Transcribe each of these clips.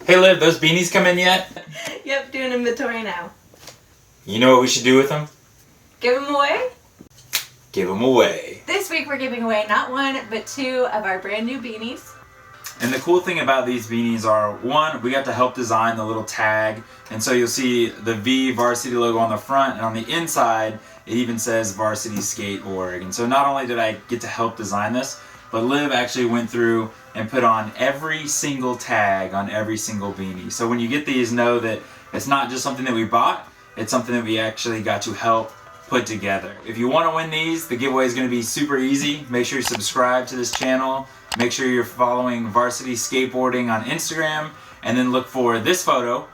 Hey Liv, those beanies come in yet? Yep, doing inventory now. You know what we should do with them? Give them away? Give them away. This week we're giving away not one, but 2 of our brand new beanies. And the cool thing about these beanies are, one, we got to help design the little tag, and so you'll see the V Varsity logo on the front, and on the inside it even says Varsity Skate Org. And so not only did I get to help design this, but Liv actually went through and put on every single tag on every single beanie. So when you get these, know that it's not just something that we bought, it's something that we actually got to help put together. If you want to win these, the giveaway is going to be super easy. Make sure you subscribe to this channel. Make sure you're following Varsity Skateboarding on Instagram, and then look for this photo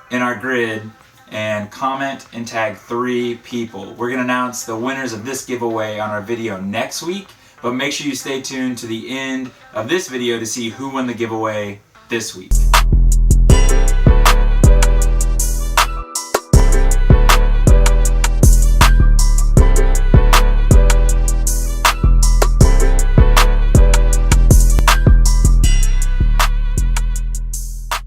in our grid and comment and tag 3 people. We're going to announce the winners of this giveaway on our video next week, but make sure you stay tuned to the end of this video to see who won the giveaway this week.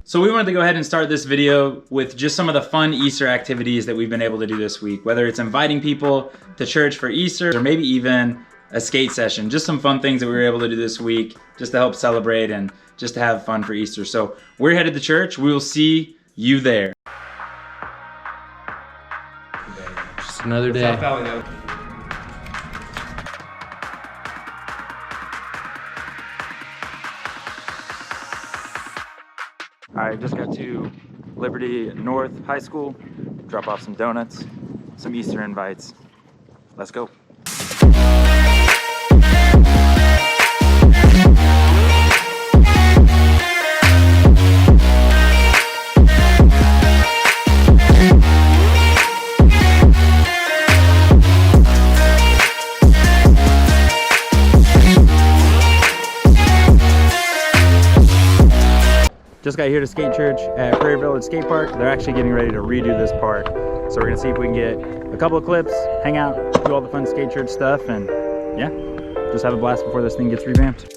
So we wanted to go ahead and start this video with just some of the fun Easter activities that we've been able to do this week, whether it's inviting people to church for Easter or maybe even a skate session. Just some fun things that we were able to do this week just to help celebrate and just to have fun for Easter. So we're headed to church. We will see you there. Just another day. South Valley, though. Alright, just got to Liberty North High School, drop off some donuts, some Easter invites. Let's go. Just got here to skate church at Prairie Village Skatepark. They're actually getting ready to redo this park. So we're gonna see if we can get a couple of clips, hang out, do all the fun skate church stuff, and yeah, just have a blast before this thing gets revamped.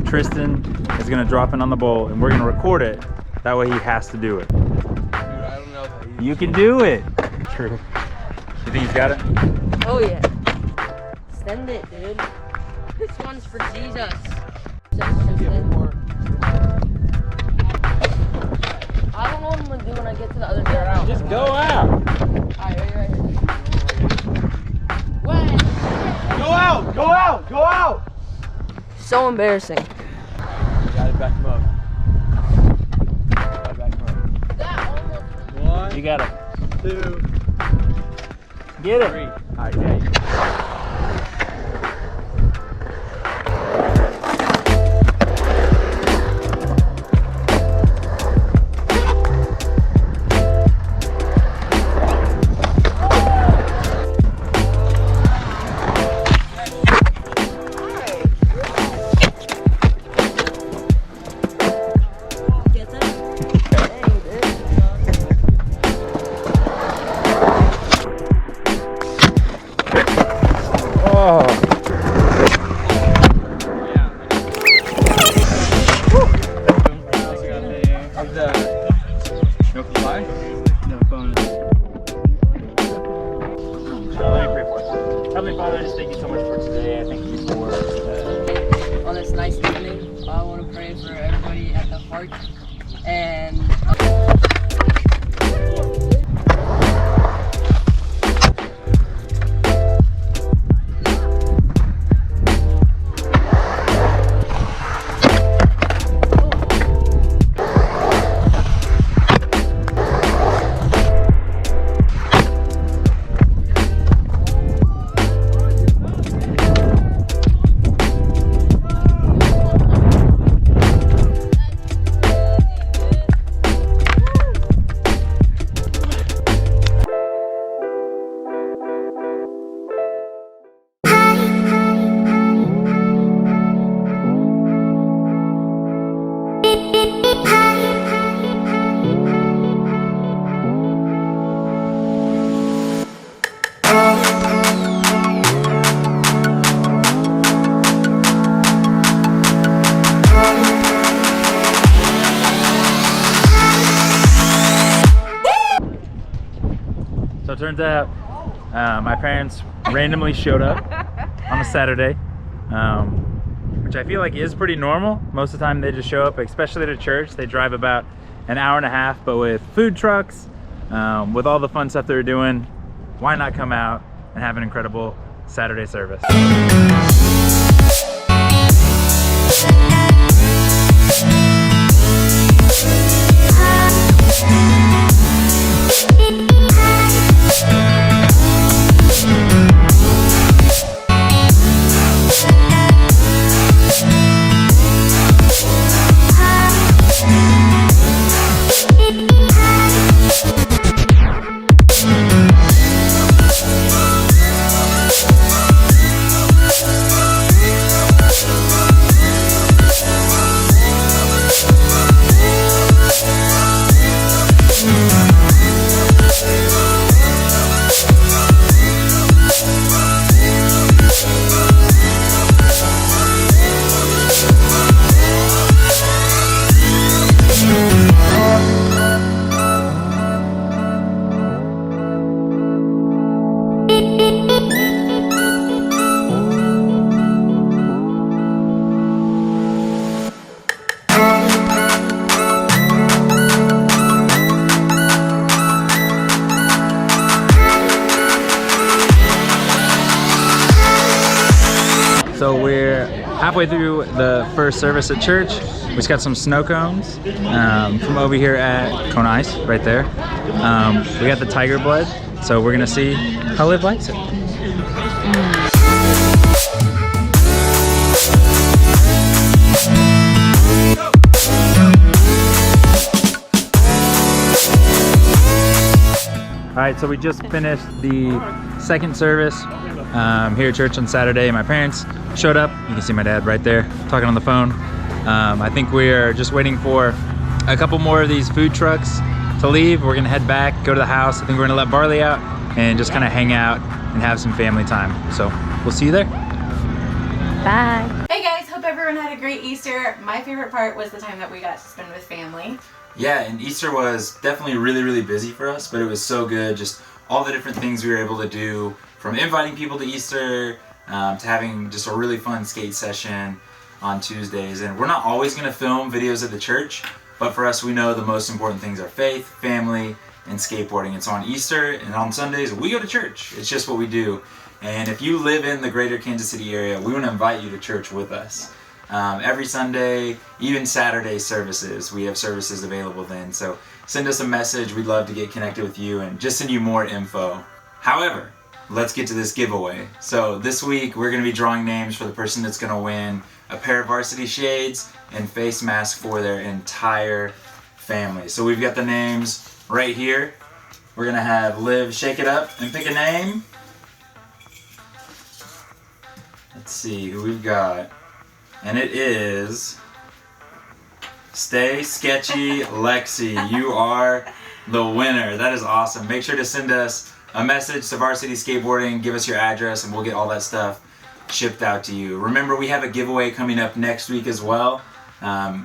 Tristan is gonna drop in on the bowl and we're gonna record it. That way he has to do it. Dude, I don't know if You can do it. True. You think he's got it? Oh yeah. Send it, dude. This one's for Jesus. I don't know what I'm gonna do when I get to the other side. Just go out. Alright, right here. What? Go out! Go out! Go out! So embarrassing. You gotta back him up. You gotta back him up. 1, You got it. 2, Get it. 3. Alright, yeah. Heavenly Father, I just thank you so much for today. I thank you for on this nice evening. I want to pray for everybody at the park and turns out my parents randomly showed up on a Saturday, which I feel like is pretty normal. Most of the time they just show up, especially at a church. They drive about an hour and a half, but with food trucks, with all the fun stuff they're doing, why not come out and have an incredible Saturday service? So we're halfway through the first service at church. We just got some snow cones from over here at Cone Ice, right there. We got the tiger blood, so we're gonna see how Liv likes it. All right, so we just finished the second service here at church on Saturday. My parents showed up. You can see my dad right there talking on the phone. I think we are just waiting for a couple more of these food trucks to leave. We're gonna head back, go to the house. I think we're gonna let Barley out and just kind of hang out and have some family time. So we'll see you there. Bye. Hey guys, hope everyone had a great Easter. My favorite part was the time that we got to spend with family. Yeah, and Easter was definitely really busy for us, but it was so good. Just all the different things we were able to do, from inviting people to Easter to having just a really fun skate session on Tuesdays. And we're not always going to film videos at the church, but for us, we know the most important things are faith, family, and skateboarding. And so on Easter and on Sundays, we go to church. It's just what we do. And if you live in the greater Kansas City area, we want to invite you to church with us. Every Sunday, even Saturday services, we have services available then. So send us a message. We'd love to get connected with you and just send you more info. However, let's get to this giveaway. So this week, we're going to be drawing names for the person that's going to win a pair of varsity shades and face mask for their entire family. So we've got the names right here. We're going to have Liv shake it up and pick a name. Let's see who we've got. And it is Stay Sketchy Lexi. You are the winner. That is awesome. Make sure to send us a message to Varsity Skateboarding, give us your address, and we'll get all that stuff shipped out to you. Remember, we have a giveaway coming up next week as well.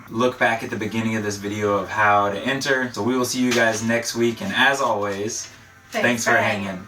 Look back at the beginning of this video of how to enter. So we will see you guys next week, and as always, thanks for hanging.